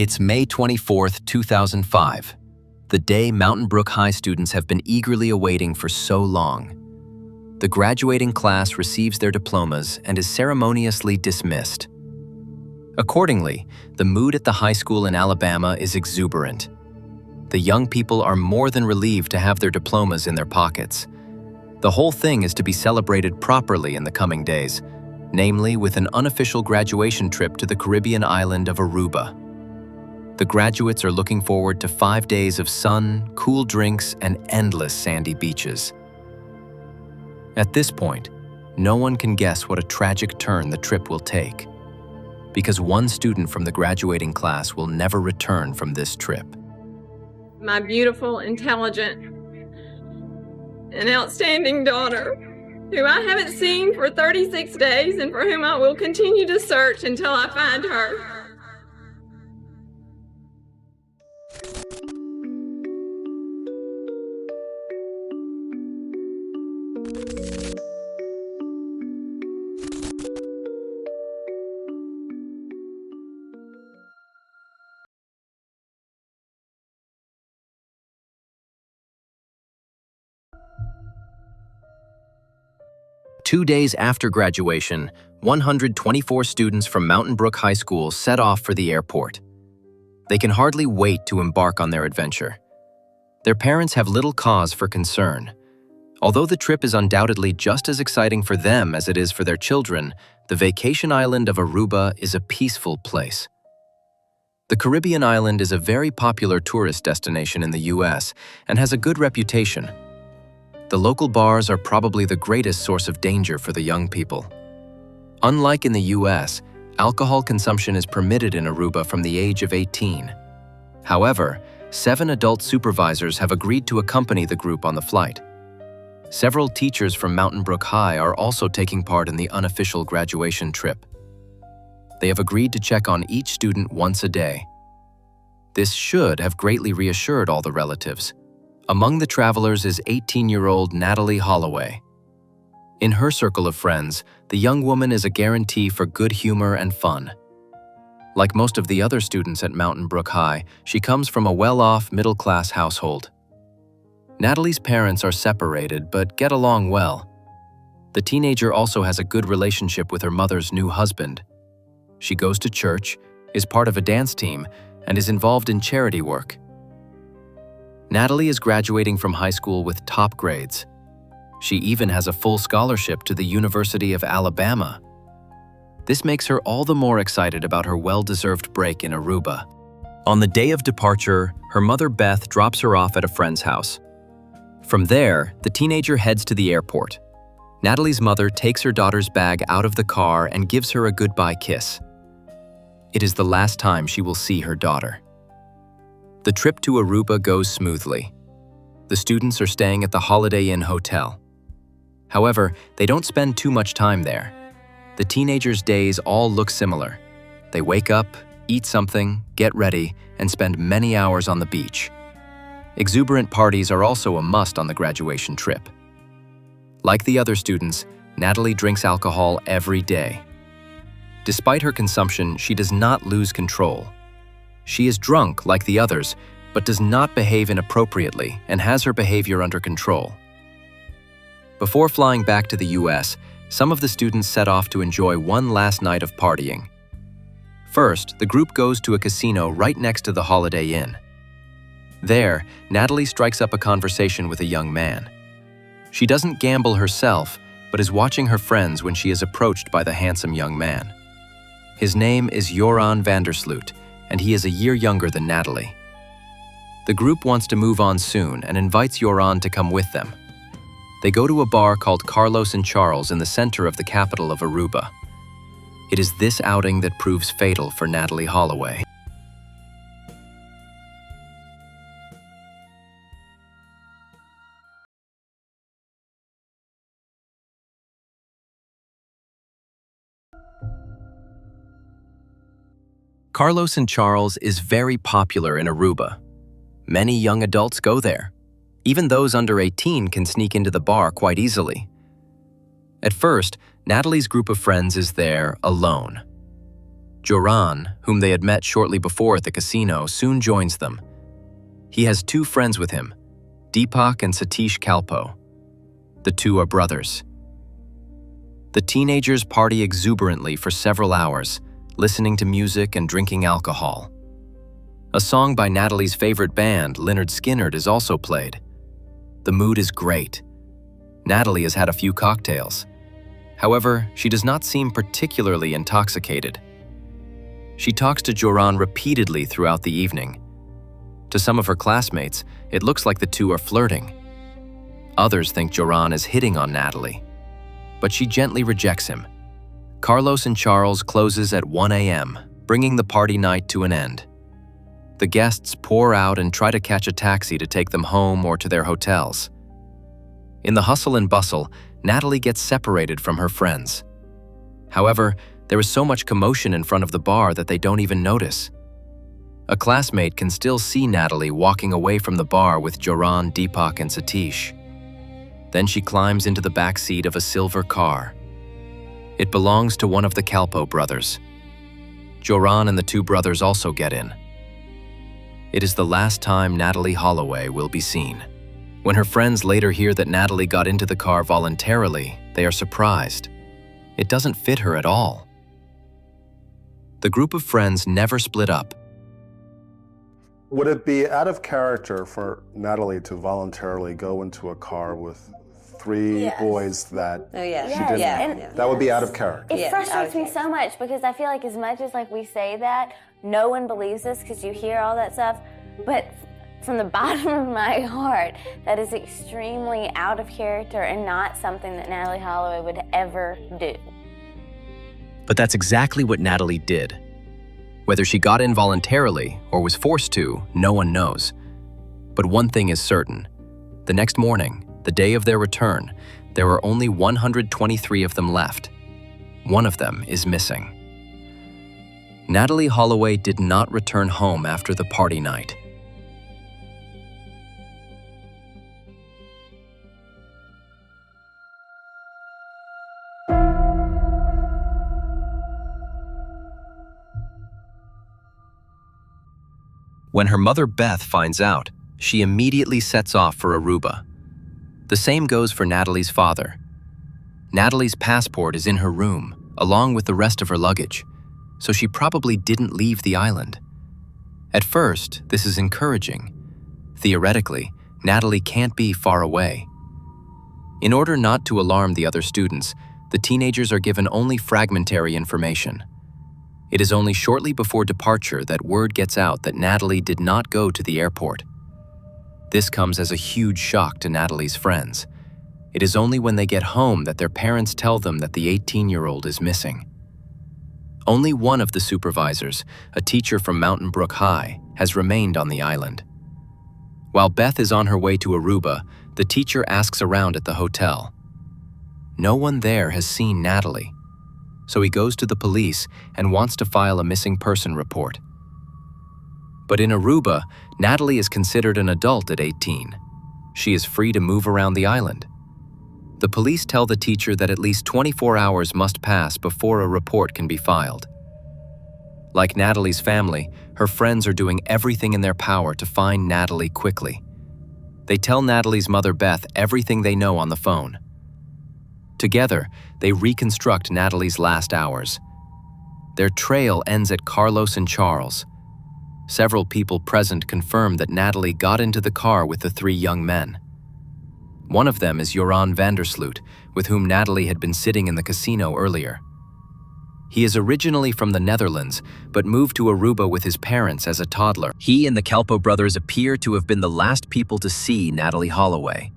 It's May 24th, 2005, the day Mountain Brook High students have been eagerly awaiting for so long. The graduating class receives their diplomas and is ceremoniously dismissed. Accordingly, the mood at the high school in Alabama is exuberant. The young people are more than relieved to have their diplomas in their pockets. The whole thing is to be celebrated properly in the coming days, namely with an unofficial graduation trip to the Caribbean island of Aruba. The graduates are looking forward to 5 days of sun, cool drinks, and endless sandy beaches. At this point, no one can guess what a tragic turn the trip will take, because one student from the graduating class will never return from this trip. My beautiful, intelligent, and outstanding daughter, who I haven't seen for 36 days and for whom I will continue to search until I find her. Two days after graduation, 124 students from Mountain Brook High School set off for the airport. They can hardly wait to embark on their adventure. Their parents have little cause for concern. Although the trip is undoubtedly just as exciting for them as it is for their children, the vacation island of Aruba is a peaceful place. The Caribbean island is a very popular tourist destination in the US and has a good reputation. The local bars are probably the greatest source of danger for the young people. Unlike in the US, alcohol consumption is permitted in Aruba from the age of 18. However, 7 adult supervisors have agreed to accompany the group on the flight. Several teachers from Mountain Brook High are also taking part in the unofficial graduation trip. They have agreed to check on each student once a day. This should have greatly reassured all the relatives. Among the travelers is 18-year-old Natalee Holloway. In her circle of friends, the young woman is a guarantee for good humor and fun. Like most of the other students at Mountain Brook High, she comes from a well-off, middle-class household. Natalee's parents are separated but get along well. The teenager also has a good relationship with her mother's new husband. She goes to church, is part of a dance team, and is involved in charity work. Natalee is graduating from high school with top grades. She even has a full scholarship to the University of Alabama. This makes her all the more excited about her well-deserved break in Aruba. On the day of departure, her mother Beth drops her off at a friend's house. From there, the teenager heads to the airport. Natalee's mother takes her daughter's bag out of the car and gives her a goodbye kiss. It is the last time she will see her daughter. The trip to Aruba goes smoothly. The students are staying at the Holiday Inn Hotel. However, they don't spend too much time there. The teenagers' days all look similar. They wake up, eat something, get ready, and spend many hours on the beach. Exuberant parties are also a must on the graduation trip. Like the other students, Natalee drinks alcohol every day. Despite her consumption, she does not lose control. She is drunk like the others, but does not behave inappropriately and has her behavior under control. Before flying back to the US, some of the students set off to enjoy one last night of partying. First, the group goes to a casino right next to the Holiday Inn. There, Natalee strikes up a conversation with a young man. She doesn't gamble herself, but is watching her friends when she is approached by the handsome young man. His name is Joran Sloot, and he is a year younger than Natalee. The group wants to move on soon and invites Joran to come with them. They go to a bar called Carlos and Charles in the center of the capital of Aruba. It is this outing that proves fatal for Natalee Holloway. Carlos and Charles is very popular in Aruba. Many young adults go there. Even those under 18 can sneak into the bar quite easily. At first, Natalee's group of friends is there alone. Joran, whom they had met shortly before at the casino, soon joins them. He has two friends with him, Deepak and Satish Kalpoe. The two are brothers. The teenagers party exuberantly for several hours, listening to music and drinking alcohol. A song by Natalee's favorite band, Lynyrd Skynyrd, is also played. The mood is great. Natalee has had a few cocktails. However, she does not seem particularly intoxicated. She talks to Joran repeatedly throughout the evening. To some of her classmates, it looks like the two are flirting. Others think Joran is hitting on Natalee, but she gently rejects him. Carlos and Charles closes at 1 a.m., bringing the party night to an end. The guests pour out and try to catch a taxi to take them home or to their hotels. In the hustle and bustle, Natalee gets separated from her friends. However, there is so much commotion in front of the bar that they don't even notice. A classmate can still see Natalee walking away from the bar with Joran, Deepak, and Satish. Then she climbs into the back seat of a silver car. It belongs to one of the Kalpoe brothers. Joran and the two brothers also get in. It is the last time Natalee Holloway will be seen. When her friends later hear that Natalee got into the car voluntarily, they are surprised. It doesn't fit her at all. The group of friends never split up. Would it be out of character for Natalee to voluntarily go into a car with three boys that Oh, yeah. she didn't Yeah. know? That would be out of character. Yeah, It frustrates me okay. so much because I feel like as much as we say that, no one believes us because you hear all that stuff, but from the bottom of my heart, that is extremely out of character and not something that Natalee Holloway would ever do. But that's exactly what Natalee did. Whether she got in voluntarily or was forced to, no one knows. But one thing is certain. The next morning, the day of their return, there are only 123 of them left. One of them is missing. Natalee Holloway did not return home after the party night. When her mother Beth finds out, she immediately sets off for Aruba. The same goes for Natalee's father. Natalee's passport is in her room, along with the rest of her luggage, so she probably didn't leave the island. At first, this is encouraging. Theoretically, Natalee can't be far away. In order not to alarm the other students, the teenagers are given only fragmentary information. It is only shortly before departure that word gets out that Natalee did not go to the airport. This comes as a huge shock to Natalee's friends. It is only when they get home that their parents tell them that the 18-year-old is missing. Only one of the supervisors, a teacher from Mountain Brook High, has remained on the island. While Beth is on her way to Aruba, the teacher asks around at the hotel. No one there has seen Natalee, so he goes to the police and wants to file a missing person report. But in Aruba, Natalee is considered an adult at 18. She is free to move around the island. The police tell the teacher that at least 24 hours must pass before a report can be filed. Like Natalee's family, her friends are doing everything in their power to find Natalee quickly. They tell Natalee's mother Beth everything they know on the phone. Together, they reconstruct Natalee's last hours. Their trail ends at Carlos and Charles. Several people present confirm that Natalee got into the car with the three young men. One of them is Joran van der Sloot, with whom Natalee had been sitting in the casino earlier. He is originally from the Netherlands, but moved to Aruba with his parents as a toddler. He and the Kalpoe brothers appear to have been the last people to see Natalee Holloway.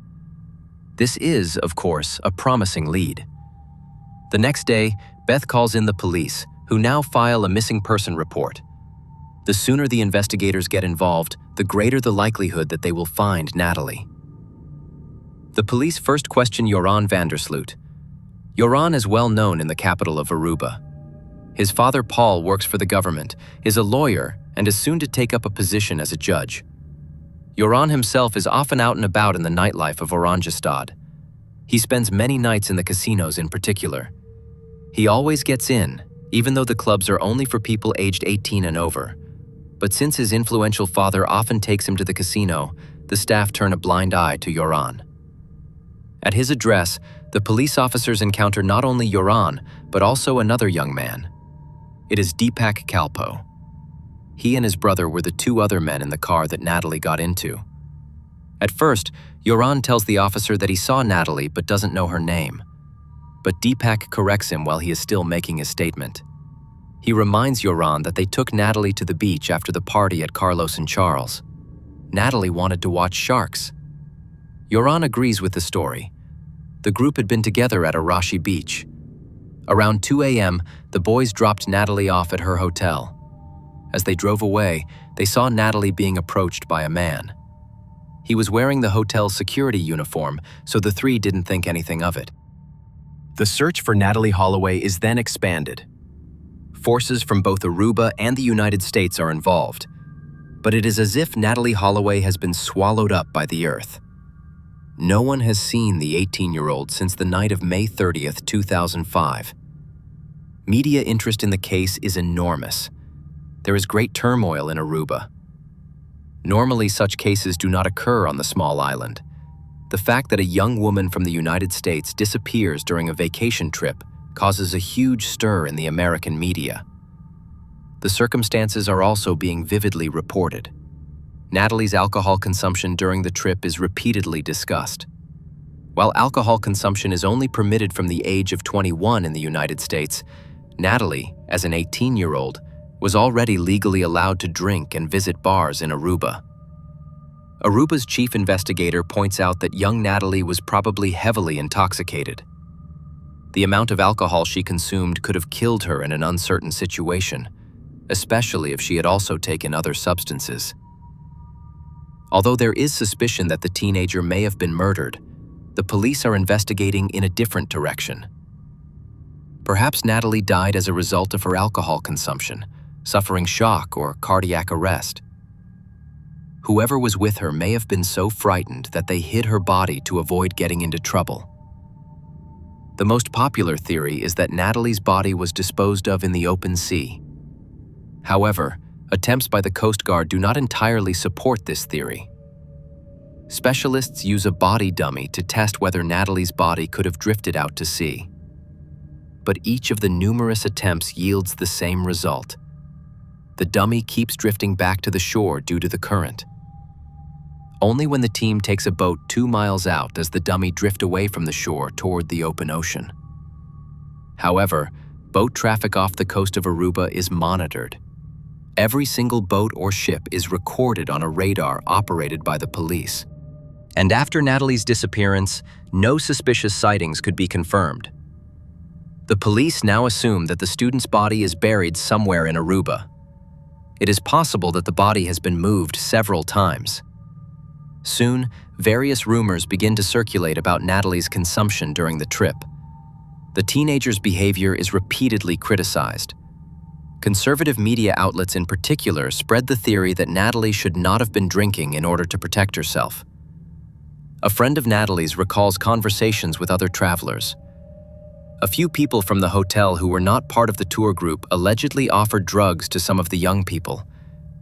This is, of course, a promising lead. The next day, Beth calls in the police, who now file a missing person report. The sooner the investigators get involved, the greater the likelihood that they will find Natalee. The police first question Joran van der Sloot. Joran is well known in the capital of Aruba. His father Paul works for the government, is a lawyer, and is soon to take up a position as a judge. Joran himself is often out and about in the nightlife of Oranjestad. He spends many nights in the casinos in particular. He always gets in, even though the clubs are only for people aged 18 and over. But since his influential father often takes him to the casino, the staff turn a blind eye to Joran. At his address, the police officers encounter not only Joran, but also another young man. It is Deepak Kalpoe. He and his brother were the two other men in the car that Natalee got into. At first, Joran tells the officer that he saw Natalee but doesn't know her name. But Deepak corrects him while he is still making his statement. He reminds Joran that they took Natalee to the beach after the party at Carlos and Charles. Natalee wanted to watch sharks. Joran agrees with the story. The group had been together at Arashi Beach. Around 2 a.m., the boys dropped Natalee off at her hotel. As they drove away, they saw Natalee being approached by a man. He was wearing the hotel's security uniform, so the three didn't think anything of it. The search for Natalee Holloway is then expanded. Forces from both Aruba and the United States are involved, but it is as if Natalee Holloway has been swallowed up by the earth. No one has seen the 18-year-old since the night of May 30th, 2005. Media interest in the case is enormous. There is great turmoil in Aruba. Normally, such cases do not occur on the small island. The fact that a young woman from the United States disappears during a vacation trip causes a huge stir in the American media. The circumstances are also being vividly reported. Natalee's alcohol consumption during the trip is repeatedly discussed. While alcohol consumption is only permitted from the age of 21 in the United States, Natalee, as an 18-year-old, was already legally allowed to drink and visit bars in Aruba. Aruba's chief investigator points out that young Natalee was probably heavily intoxicated. The amount of alcohol she consumed could have killed her in an uncertain situation, especially if she had also taken other substances. Although there is suspicion that the teenager may have been murdered, the police are investigating in a different direction. Perhaps Natalee died as a result of her alcohol consumption, suffering shock or cardiac arrest. Whoever was with her may have been so frightened that they hid her body to avoid getting into trouble. The most popular theory is that Natalee's body was disposed of in the open sea. However, attempts by the Coast Guard do not entirely support this theory. Specialists use a body dummy to test whether Natalee's body could have drifted out to sea. But each of the numerous attempts yields the same result. The dummy keeps drifting back to the shore due to the current. Only when the team takes a boat 2 miles out does the dummy drift away from the shore toward the open ocean. However, boat traffic off the coast of Aruba is monitored. Every single boat or ship is recorded on a radar operated by the police. And after Natalee's disappearance, no suspicious sightings could be confirmed. The police now assume that the student's body is buried somewhere in Aruba. It is possible that the body has been moved several times. Soon, various rumors begin to circulate about Natalee's consumption during the trip. The teenager's behavior is repeatedly criticized. Conservative media outlets in particular spread the theory that Natalee should not have been drinking in order to protect herself. A friend of Natalee's recalls conversations with other travelers. A few people from the hotel who were not part of the tour group allegedly offered drugs to some of the young people.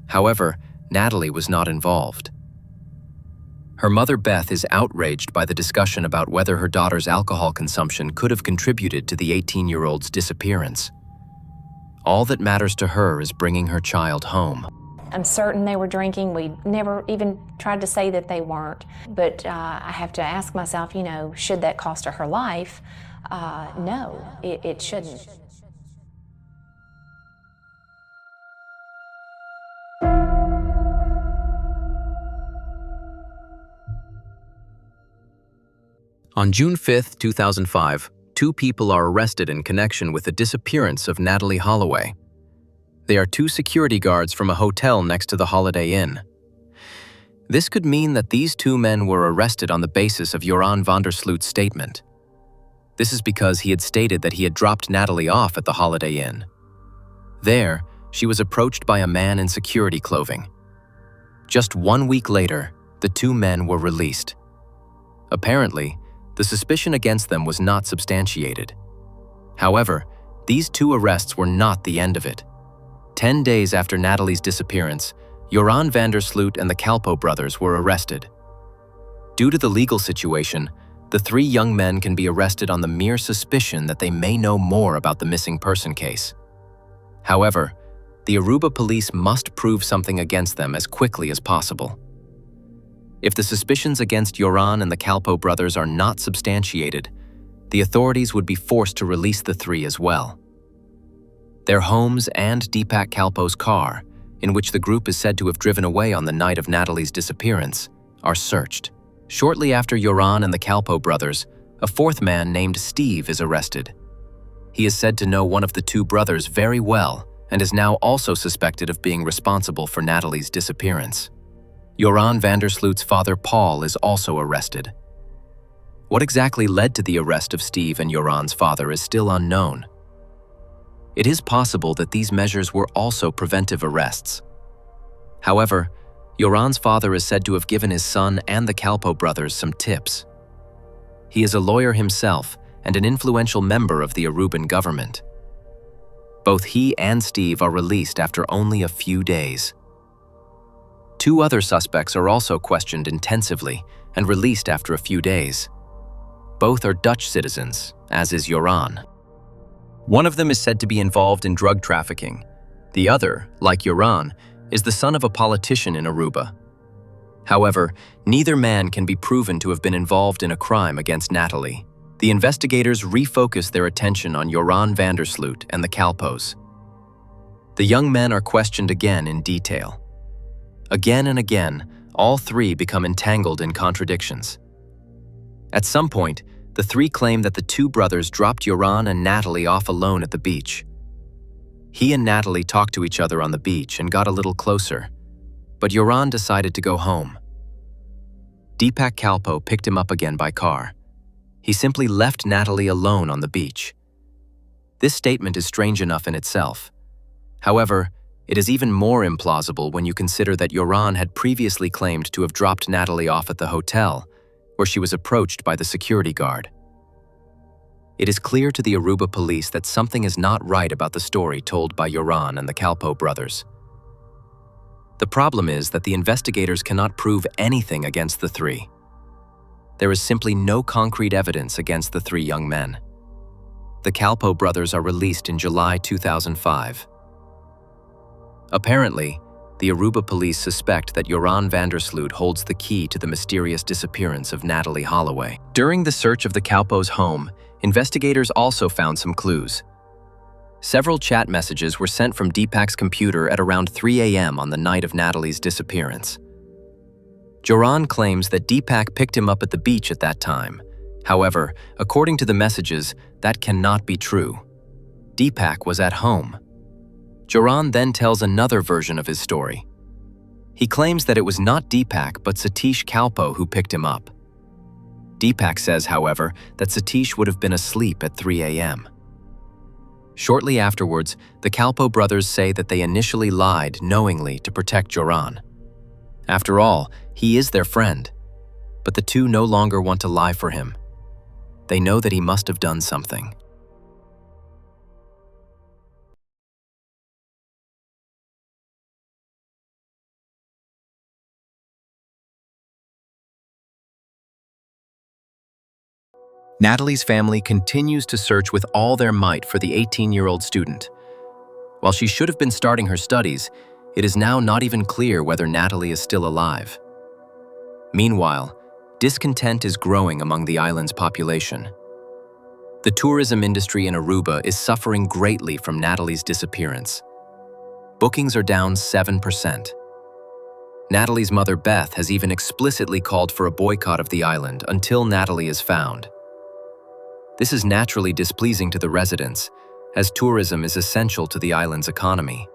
However, Natalee was not involved. Her mother, Beth, is outraged by the discussion about whether her daughter's alcohol consumption could have contributed to the 18-year-old's disappearance. All that matters to her is bringing her child home. I'm certain they were drinking. We never even tried to say that they weren't. But I have to ask myself, should that cost her life? No, it shouldn't. On June 5, 2005, 2 people are arrested in connection with the disappearance of Natalee Holloway. They are 2 security guards from a hotel next to the Holiday Inn. This could mean that these 2 men were arrested on the basis of Joran van der Sloot's statement. This is because he had stated that he had dropped Natalee off at the Holiday Inn. There, she was approached by a man in security clothing. Just 1 week later, the 2 men were released. Apparently, the suspicion against them was not substantiated. However, These two arrests were not the end of it. 10 days after Natalee's disappearance, Joran van der Sloot and the Kalpoe brothers were arrested. Due to the legal situation, the three young men can be arrested on the mere suspicion that they may know more about the missing person case. However, the Aruba police must prove something against them as quickly as possible. If the suspicions against Joran and the Kalpoe brothers are not substantiated, the authorities would be forced to release the three as well. Their homes and Deepak Kalpoe's car, in which the group is said to have driven away on the night of Natalee's disappearance, are searched. Shortly after Joran and the Kalpoe brothers, a fourth man named Steve is arrested. He is said to know one of the two brothers very well and is now also suspected of being responsible for Natalee's disappearance. Joran van der Sloot's father Paul is also arrested. What exactly led to the arrest of Steve and Joran's father is still unknown. It is possible that these measures were also preventive arrests. However, Joran's father is said to have given his son and the Kalpoe brothers some tips. He is a lawyer himself and an influential member of the Aruban government. Both he and Steve are released after only a few days. Two other suspects are also questioned intensively and released after a few days. Both are Dutch citizens, as is Joran. One of them is said to be involved in drug trafficking. The other, like Joran, is the son of a politician in Aruba. However, neither man can be proven to have been involved in a crime against Natalee. The investigators refocus their attention on Joran van der Sloot and the Kalpoes. The young men are questioned again in detail. Again and again, all three become entangled in contradictions. At some point, the three claim that the two brothers dropped Joran and Natalee off alone at the beach. He and Natalee talked to each other on the beach and got a little closer, but Joran decided to go home. Deepak Kalpoe picked him up again by car. He simply left Natalee alone on the beach. This statement is strange enough in itself. However, it is even more implausible when you consider that Joran had previously claimed to have dropped Natalee off at the hotel, where she was approached by the security guard. It is clear to the Aruba police that something is not right about the story told by Joran and the Kalpoe brothers. The problem is that the investigators cannot prove anything against the three. There is simply no concrete evidence against the three young men. The Kalpoe brothers are released in July 2005. Apparently, the Aruba police suspect that Joran van der Sloot holds the key to the mysterious disappearance of Natalee Holloway. During the search of the Kalpoes' home, investigators also found some clues. Several chat messages were sent from Deepak's computer at around 3 a.m. on the night of Natalee's disappearance. Joran claims that Deepak picked him up at the beach at that time. However, according to the messages, that cannot be true. Deepak was at home. Joran then tells another version of his story. He claims that it was not Deepak but Satish Kalpoe who picked him up. Deepak says, however, that Satish would have been asleep at 3 a.m. Shortly afterwards, the Kalpoe brothers say that they initially lied knowingly to protect Joran. After all, he is their friend, but the two no longer want to lie for him. They know that he must have done something. Natalee's family continues to search with all their might for the 18-year-old student. While she should have been starting her studies, it is now not even clear whether Natalee is still alive. Meanwhile, discontent is growing among the island's population. The tourism industry in Aruba is suffering greatly from Natalee's disappearance. Bookings are down 7%. Natalee's mother Beth has even explicitly called for a boycott of the island until Natalee is found. This is naturally displeasing to the residents, as tourism is essential to the island's economy.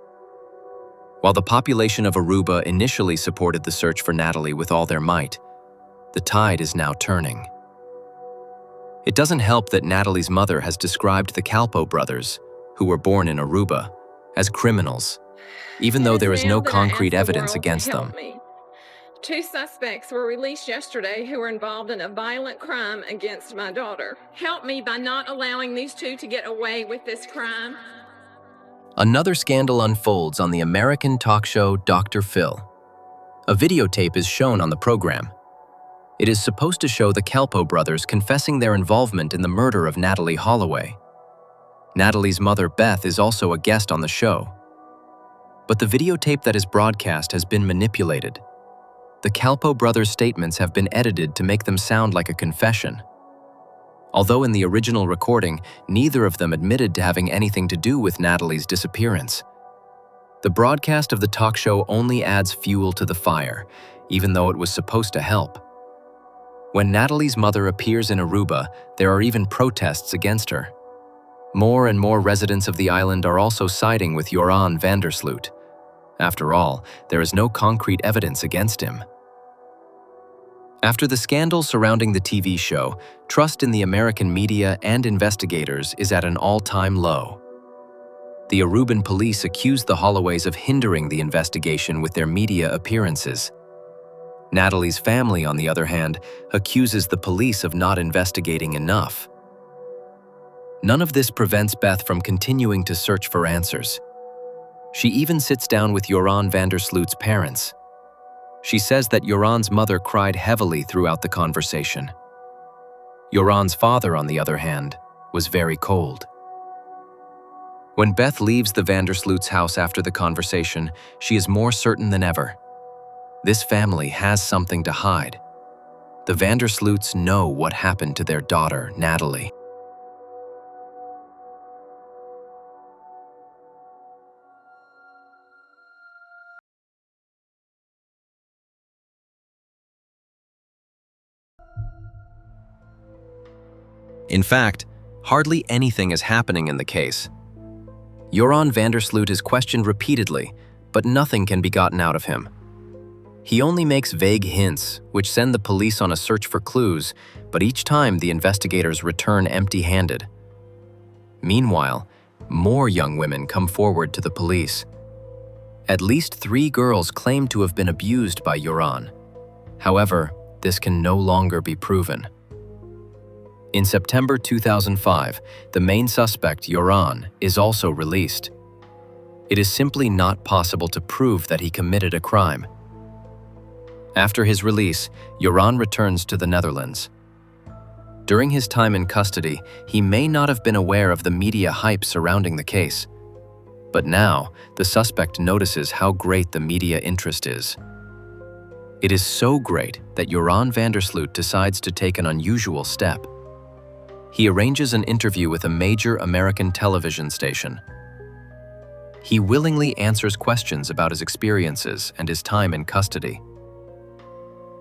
While the population of Aruba initially supported the search for Natalee with all their might, the tide is now turning. It doesn't help that Natalee's mother has described the Kalpoe brothers, who were born in Aruba, as criminals, even though there is no concrete evidence against them. 2 suspects were released yesterday who were involved in a violent crime against my daughter. Help me by not allowing these 2 to get away with this crime. Another scandal unfolds on the American talk show Dr. Phil. A videotape is shown on the program. It is supposed to show the Kalpoe brothers confessing their involvement in the murder of Natalee Holloway. Natalee's mother, Beth, is also a guest on the show. But the videotape that is broadcast has been manipulated. The Kalpoe brothers' statements have been edited to make them sound like a confession. Although in the original recording, neither of them admitted to having anything to do with Natalee's disappearance. The broadcast of the talk show only adds fuel to the fire, even though it was supposed to help. When Natalee's mother appears in Aruba, there are even protests against her. More and more residents of the island are also siding with Joran van der Sloot. After all, there is no concrete evidence against him. After the scandal surrounding the TV show, trust in the American media and investigators is at an all-time low. The Aruban police accused the Holloways of hindering the investigation with their media appearances. Natalee's family, on the other hand, accuses the police of not investigating enough. None of this prevents Beth from continuing to search for answers. She even sits down with Joran van der Sloot's parents. She says that Joran's mother cried heavily throughout the conversation. Joran's father, on the other hand, was very cold. When Beth leaves the van der Sloot's house after the conversation, she is more certain than ever. This family has something to hide. The van der Sloots know what happened to their daughter, Natalee. In fact, hardly anything is happening in the case. Joran van der Sloot is questioned repeatedly, but nothing can be gotten out of him. He only makes vague hints, which send the police on a search for clues, but each time the investigators return empty-handed. Meanwhile, more young women come forward to the police. At least 3 girls claim to have been abused by Joran. However, this can no longer be proven. In September 2005, the main suspect, Joran, is also released. It is simply not possible to prove that he committed a crime. After his release, Joran returns to the Netherlands. During his time in custody, he may not have been aware of the media hype surrounding the case. But now, the suspect notices how great the media interest is. It is so great that Joran van der Sloot decides to take an unusual step. He arranges an interview with a major American television station. He willingly answers questions about his experiences and his time in custody.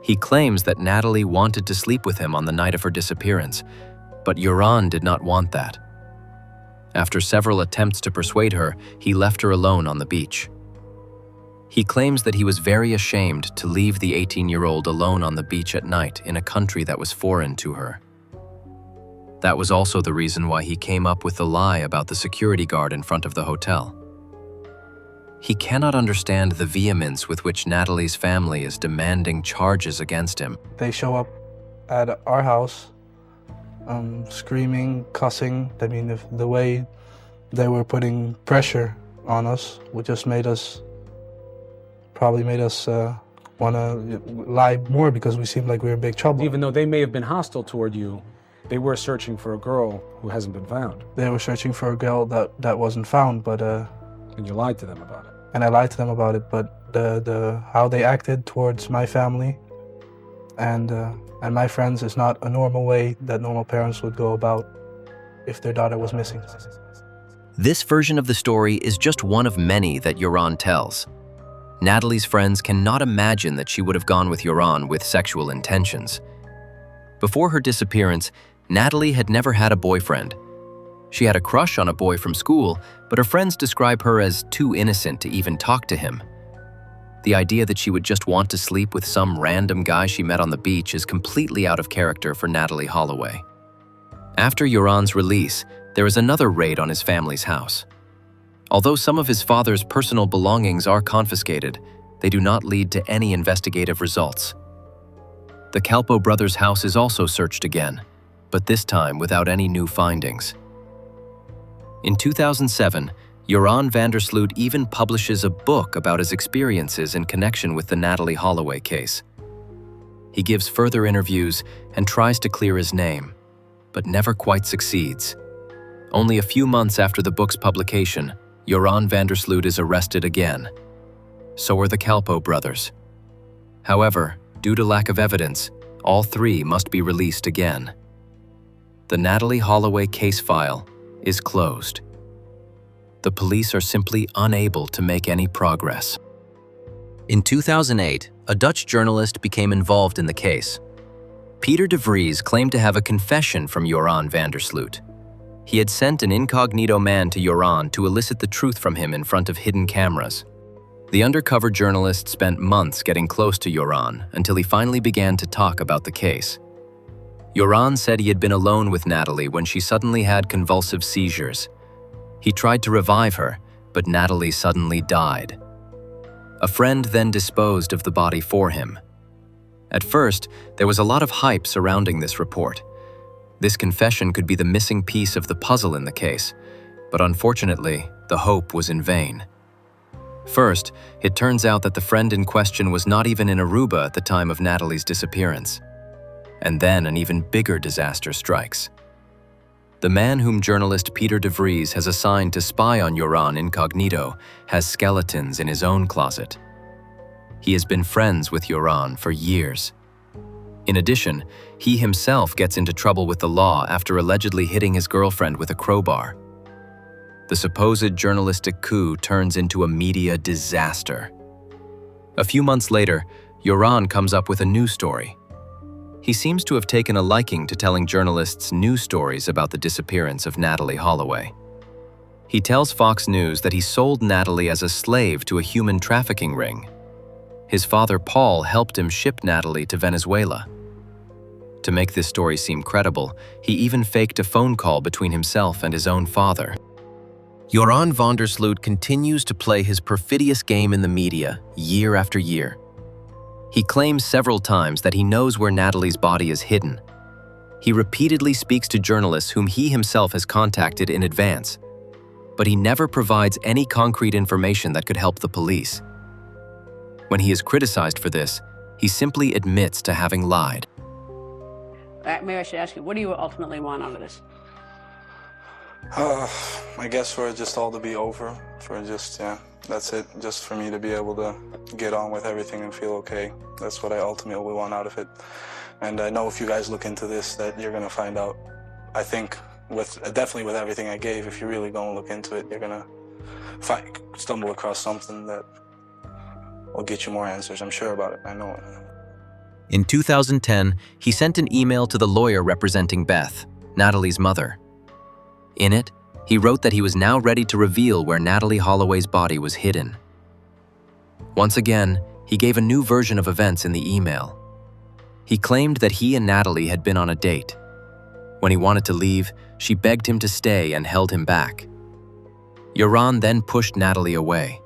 He claims that Natalee wanted to sleep with him on the night of her disappearance, but Joran did not want that. After several attempts to persuade her, he left her alone on the beach. He claims that he was very ashamed to leave the 18-year-old alone on the beach at night in a country that was foreign to her. That was also the reason why he came up with the lie about the security guard in front of the hotel. He cannot understand the vehemence with which Natalee's family is demanding charges against him. They show up at our house, screaming, cussing. I mean, the way they were putting pressure on us, which just probably made us want to lie more because we seemed like we were in big trouble. Even though they may have been hostile toward you, they were searching for a girl who hasn't been found. They were searching for a girl that wasn't found, but And you lied to them about it. And I lied to them about it, but the how they acted towards my family and my friends is not a normal way that normal parents would go about if their daughter was missing. This version of the story is just one of many that Joran tells. Natalee's friends cannot imagine that she would have gone with Joran with sexual intentions. Before her disappearance, Natalee had never had a boyfriend. She had a crush on a boy from school, but her friends describe her as too innocent to even talk to him. The idea that she would just want to sleep with some random guy she met on the beach is completely out of character for Natalee Holloway. After Joran's release, there is another raid on his family's house. Although some of his father's personal belongings are confiscated, they do not lead to any investigative results. The Kalpoe brothers' house is also searched again, but this time without any new findings. In 2007, Joran van der Sloot even publishes a book about his experiences in connection with the Natalee Holloway case. He gives further interviews and tries to clear his name, but never quite succeeds. Only a few months after the book's publication, Joran van der Sloot is arrested again. So are the Kalpoe brothers. However, due to lack of evidence, all three must be released again. The Natalee Holloway case file is closed. The police are simply unable to make any progress. In 2008, a Dutch journalist became involved in the case. Peter de Vries claimed to have a confession from Joran van der Sloot. He had sent an incognito man to Joran to elicit the truth from him in front of hidden cameras. The undercover journalist spent months getting close to Joran until he finally began to talk about the case. Joran said he had been alone with Natalee when she suddenly had convulsive seizures. He tried to revive her, but Natalee suddenly died. A friend then disposed of the body for him. At first, there was a lot of hype surrounding this report. This confession could be the missing piece of the puzzle in the case, but unfortunately, the hope was in vain. First, it turns out that the friend in question was not even in Aruba at the time of Natalee's disappearance. And then an even bigger disaster strikes. The man whom journalist Peter de Vries has assigned to spy on Joran incognito has skeletons in his own closet. He has been friends with Joran for years. In addition, he himself gets into trouble with the law after allegedly hitting his girlfriend with a crowbar. The supposed journalistic coup turns into a media disaster. A few months later, Joran comes up with a new story. He seems to have taken a liking to telling journalists new stories about the disappearance of Natalee Holloway. He tells Fox News that he sold Natalee as a slave to a human trafficking ring. His father, Paul, helped him ship Natalee to Venezuela. To make this story seem credible, he even faked a phone call between himself and his own father. Joran van der Sloot continues to play his perfidious game in the media year after year. He claims several times that he knows where Natalee's body is hidden. He repeatedly speaks to journalists whom he himself has contacted in advance, but he never provides any concrete information that could help the police. When he is criticized for this, he simply admits to having lied. Maybe I should ask you, what do you ultimately want out of this? I guess for it just all to be over, that's it. Just for me to be able to get on with everything and feel okay. That's what I ultimately want out of it. And I know if you guys look into this that you're gonna find out. I think definitely with everything I gave, if you really go and look into it, you're gonna stumble across something that will get you more answers. I'm sure about it, I know it. In 2010, he sent an email to the lawyer representing Beth, Natalee's mother. In it, he wrote that he was now ready to reveal where Natalee Holloway's body was hidden. Once again, he gave a new version of events in the email. He claimed that he and Natalee had been on a date. When he wanted to leave, she begged him to stay and held him back. Joran then pushed Natalee away.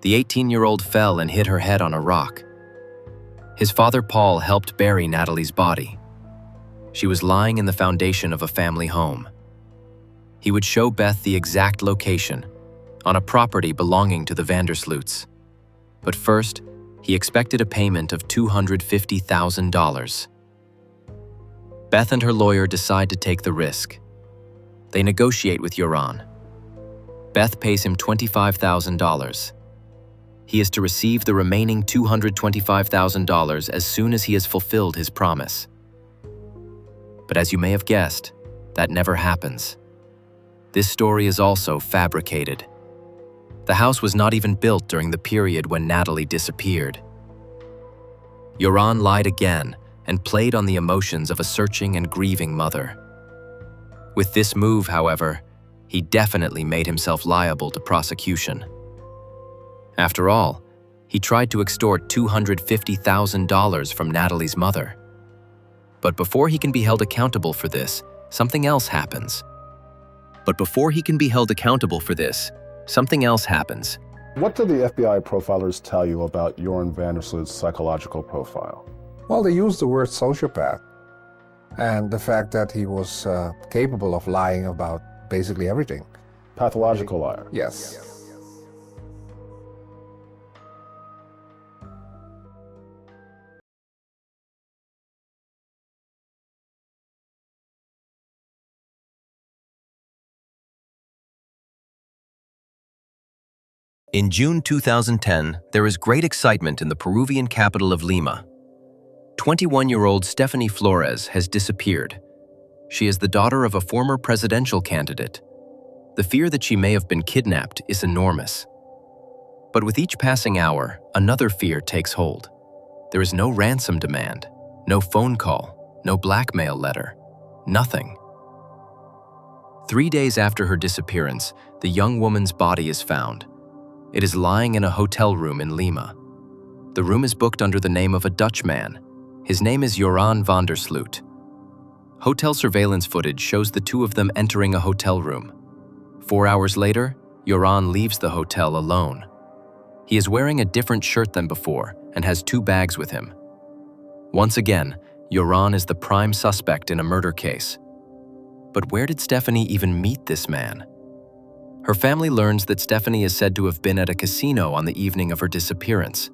The 18-year-old fell and hit her head on a rock. His father, Paul, helped bury Natalee's body. She was lying in the foundation of a family home. He would show Beth the exact location, on a property belonging to the van der Sloots. But first, he expected a payment of $250,000. Beth and her lawyer decide to take the risk. They negotiate with Joran. Beth pays him $25,000. He is to receive the remaining $225,000 as soon as he has fulfilled his promise. But as you may have guessed, that never happens. This story is also fabricated. The house was not even built during the period when Natalee disappeared. Joran lied again and played on the emotions of a searching and grieving mother. With this move, however, he definitely made himself liable to prosecution. After all, he tried to extort $250,000 from Natalee's mother. But before he can be held accountable for this, something else happens. What did the FBI profilers tell you about Joran van der Sloot's psychological profile? Well, they used the word sociopath, and the fact that he was capable of lying about basically everything. Pathological liar. Yes. In June 2010, there is great excitement in the Peruvian capital of Lima. 21-year-old Stephanie Flores has disappeared. She is the daughter of a former presidential candidate. The fear that she may have been kidnapped is enormous. But with each passing hour, another fear takes hold. There is no ransom demand, no phone call, no blackmail letter, nothing. 3 days after her disappearance, the young woman's body is found. It is lying in a hotel room in Lima. The room is booked under the name of a Dutch man. His name is Joran van der Sloot. Hotel surveillance footage shows the two of them entering a hotel room. 4 hours later, Joran leaves the hotel alone. He is wearing a different shirt than before and has 2 bags with him. Once again, Joran is the prime suspect in a murder case. But where did Stephanie even meet this man? Her family learns that Stephanie is said to have been at a casino on the evening of her disappearance.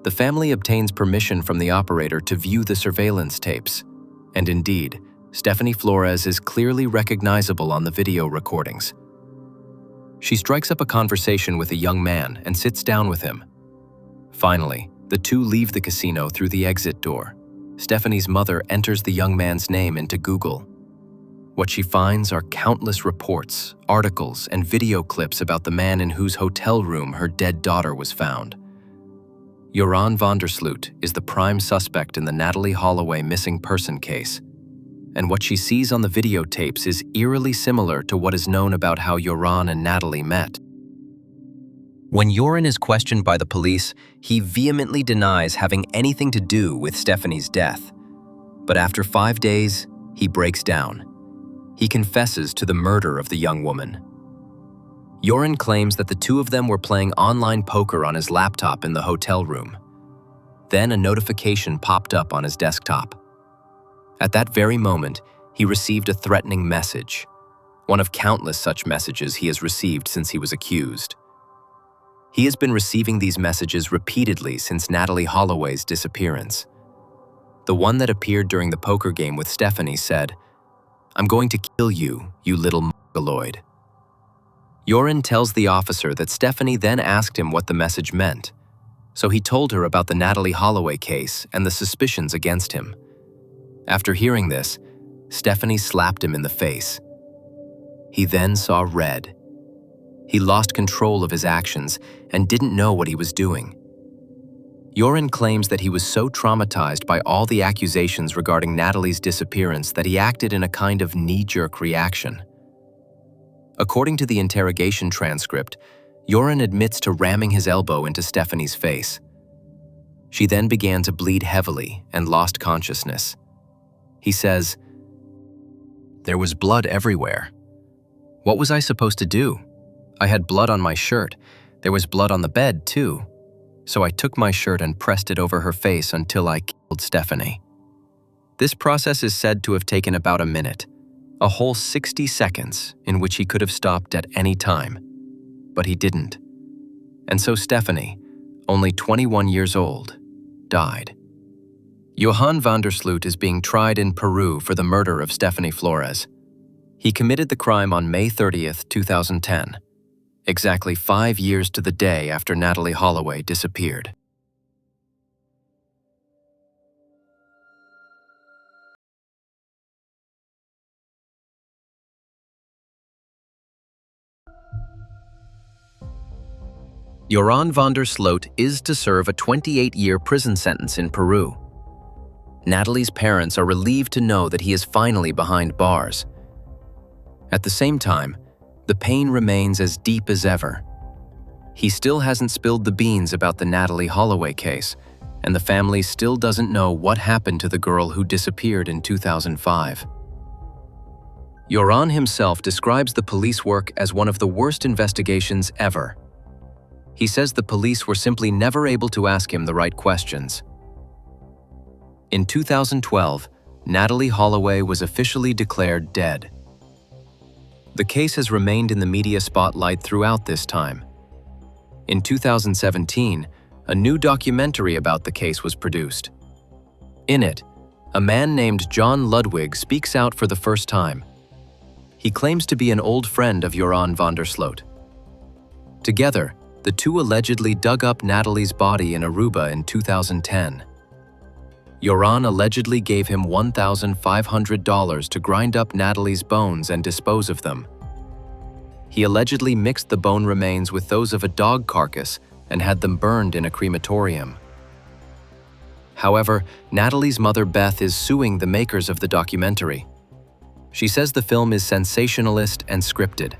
The family obtains permission from the operator to view the surveillance tapes. And indeed, Stephanie Flores is clearly recognizable on the video recordings. She strikes up a conversation with a young man and sits down with him. Finally, the two leave the casino through the exit door. Stephanie's mother enters the young man's name into Google. What she finds are countless reports, articles, and video clips about the man in whose hotel room her dead daughter was found. Joran van der Sloot is the prime suspect in the Natalee Holloway missing person case. And what she sees on the videotapes is eerily similar to what is known about how Joran and Natalee met. When Joran is questioned by the police, he vehemently denies having anything to do with Stephanie's death. But after 5 days, he breaks down. He confesses to the murder of the young woman. Joran claims that the two of them were playing online poker on his laptop in the hotel room. Then a notification popped up on his desktop. At that very moment, he received a threatening message, one of countless such messages he has received since he was accused. He has been receiving these messages repeatedly since Natalee Holloway's disappearance. The one that appeared during the poker game with Stephanie said, "I'm going to kill you, you little mongoloid." Joran tells the officer that Stephanie then asked him what the message meant, so he told her about the Natalee Holloway case and the suspicions against him. After hearing this, Stephanie slapped him in the face. He then saw red. He lost control of his actions and didn't know what he was doing. Joran claims that he was so traumatized by all the accusations regarding Natalee's disappearance that he acted in a kind of knee-jerk reaction. According to the interrogation transcript, Joran admits to ramming his elbow into Stephanie's face. She then began to bleed heavily and lost consciousness. He says, "There was blood everywhere. What was I supposed to do? I had blood on my shirt. There was blood on the bed, too. So I took my shirt and pressed it over her face until I killed Stephanie." This process is said to have taken about a minute, a whole 60 seconds in which he could have stopped at any time. But he didn't. And so Stephanie, only 21 years old, died. Joran van der Sloot is being tried in Peru for the murder of Stephanie Flores. He committed the crime on May 30th, 2010. Exactly 5 years to the day after Natalee Holloway disappeared. Joran van der Sloot is to serve a 28-year prison sentence in Peru. Natalee's parents are relieved to know that he is finally behind bars. At the same time, the pain remains as deep as ever. He still hasn't spilled the beans about the Natalee Holloway case, and the family still doesn't know what happened to the girl who disappeared in 2005. Joran himself describes the police work as one of the worst investigations ever. He says the police were simply never able to ask him the right questions. In 2012, Natalee Holloway was officially declared dead. The case has remained in the media spotlight throughout this time. In 2017, a new documentary about the case was produced. In it, a man named John Ludwig speaks out for the first time. He claims to be an old friend of Joran van der Sloot. Together, the two allegedly dug up Natalee's body in Aruba in 2010. Joran allegedly gave him $1,500 to grind up Natalee's bones and dispose of them. He allegedly mixed the bone remains with those of a dog carcass and had them burned in a crematorium. However, Natalee's mother Beth is suing the makers of the documentary. She says the film is sensationalist and scripted,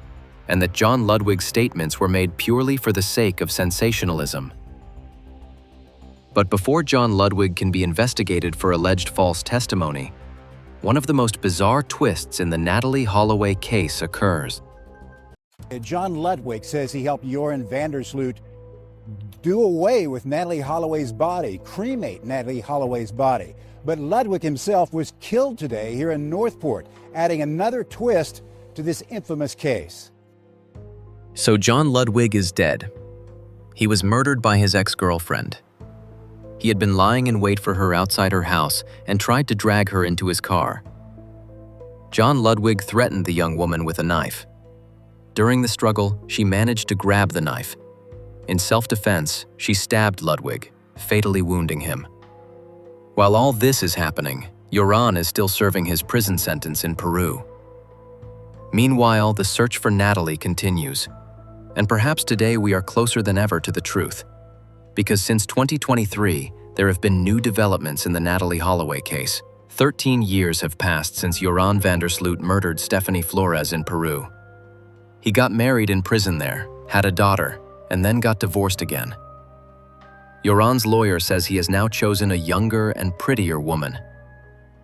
and that John Ludwig's statements were made purely for the sake of sensationalism. But before John Ludwig can be investigated for alleged false testimony, one of the most bizarre twists in the Natalee Holloway case occurs. John Ludwig says he helped Joran van der Sloot do away with Natalee Holloway's body, cremate Natalee Holloway's body. But Ludwig himself was killed today here in Northport, adding another twist to this infamous case. So John Ludwig is dead. He was murdered by his ex-girlfriend. He had been lying in wait for her outside her house and tried to drag her into his car. John Ludwig threatened the young woman with a knife. During the struggle, she managed to grab the knife. In self-defense, she stabbed Ludwig, fatally wounding him. While all this is happening, Joran is still serving his prison sentence in Peru. Meanwhile, the search for Natalee continues. And perhaps today we are closer than ever to the truth. Because since 2023, there have been new developments in the Natalee Holloway case. 13 years have passed since Joran van der Sloot murdered Stephanie Flores in Peru. He got married in prison there, had a daughter, and then got divorced again. Joran's lawyer says he has now chosen a younger and prettier woman.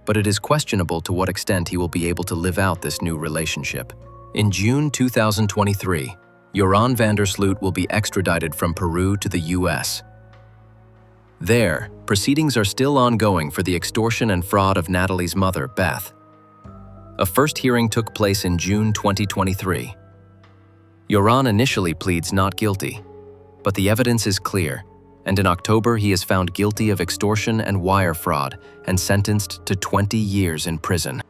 But it is questionable to what extent he will be able to live out this new relationship. In June 2023, Joran van der Sloot will be extradited from Peru to the US. There, proceedings are still ongoing for the extortion and fraud of Natalee's mother, Beth. A first hearing took place in June 2023. Joran initially pleads not guilty, but the evidence is clear, and in October he is found guilty of extortion and wire fraud and sentenced to 20 years in prison.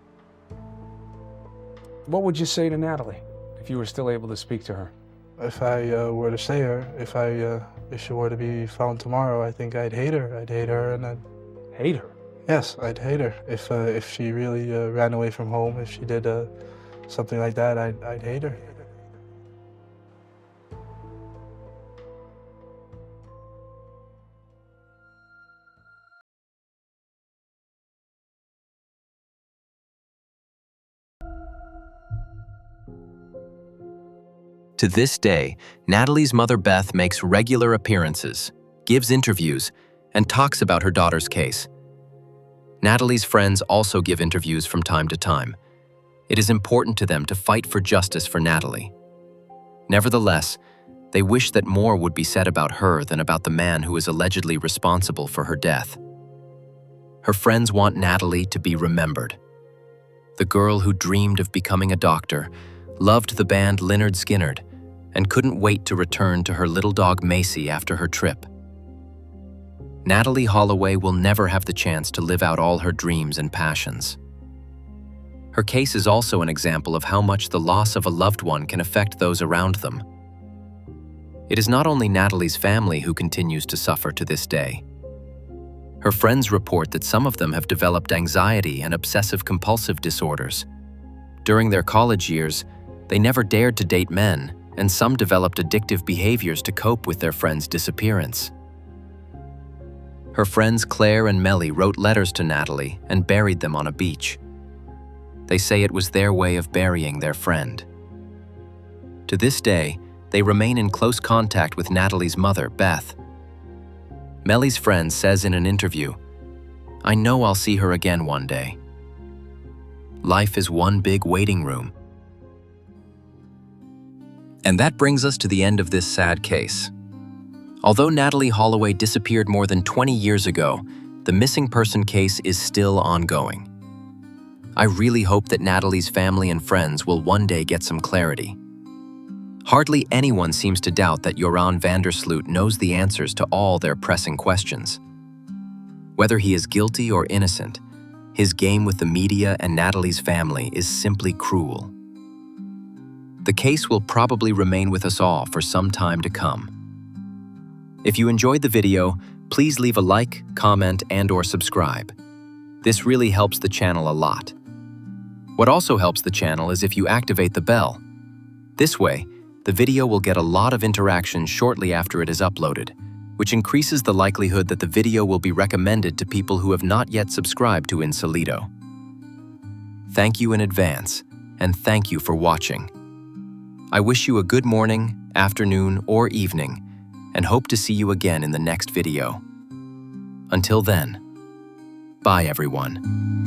What would you say to Natalee if you were still able to speak to her? If I were to say her, if she were to be found tomorrow, I think I'd hate her. I'd hate her, and I'd hate her. Yes, I'd hate her. If she really ran away from home, if she did something like that, I'd hate her. To this day, Natalee's mother Beth makes regular appearances, gives interviews, and talks about her daughter's case. Natalee's friends also give interviews from time to time. It is important to them to fight for justice for Natalee. Nevertheless, they wish that more would be said about her than about the man who is allegedly responsible for her death. Her friends want Natalee to be remembered. The girl who dreamed of becoming a doctor, loved the band Lynyrd Skynyrd, and couldn't wait to return to her little dog Macy after her trip. Natalee Holloway will never have the chance to live out all her dreams and passions. Her case is also an example of how much the loss of a loved one can affect those around them. It is not only Natalee's family who continues to suffer to this day. Her friends report that some of them have developed anxiety and obsessive-compulsive disorders. During their college years, they never dared to date men, and some developed addictive behaviors to cope with their friend's disappearance. Her friends Claire and Melly wrote letters to Natalee and buried them on a beach. They say it was their way of burying their friend. To this day, they remain in close contact with Natalee's mother, Beth. Melly's friend says in an interview, "I know I'll see her again one day. Life is one big waiting room." And that brings us to the end of this sad case. Although Natalee Holloway disappeared more than 20 years ago, the missing person case is still ongoing. I really hope that Natalee's family and friends will one day get some clarity. Hardly anyone seems to doubt that Joran van der Sloot knows the answers to all their pressing questions. Whether he is guilty or innocent, his game with the media and Natalee's family is simply cruel. The case will probably remain with us all for some time to come. If you enjoyed the video, please leave a like, comment, and/or subscribe. This really helps the channel a lot. What also helps the channel is if you activate the bell. This way, the video will get a lot of interaction shortly after it is uploaded, which increases the likelihood that the video will be recommended to people who have not yet subscribed to Insolito. Thank you in advance, and thank you for watching. I wish you a good morning, afternoon, or evening, and hope to see you again in the next video. Until then, bye everyone.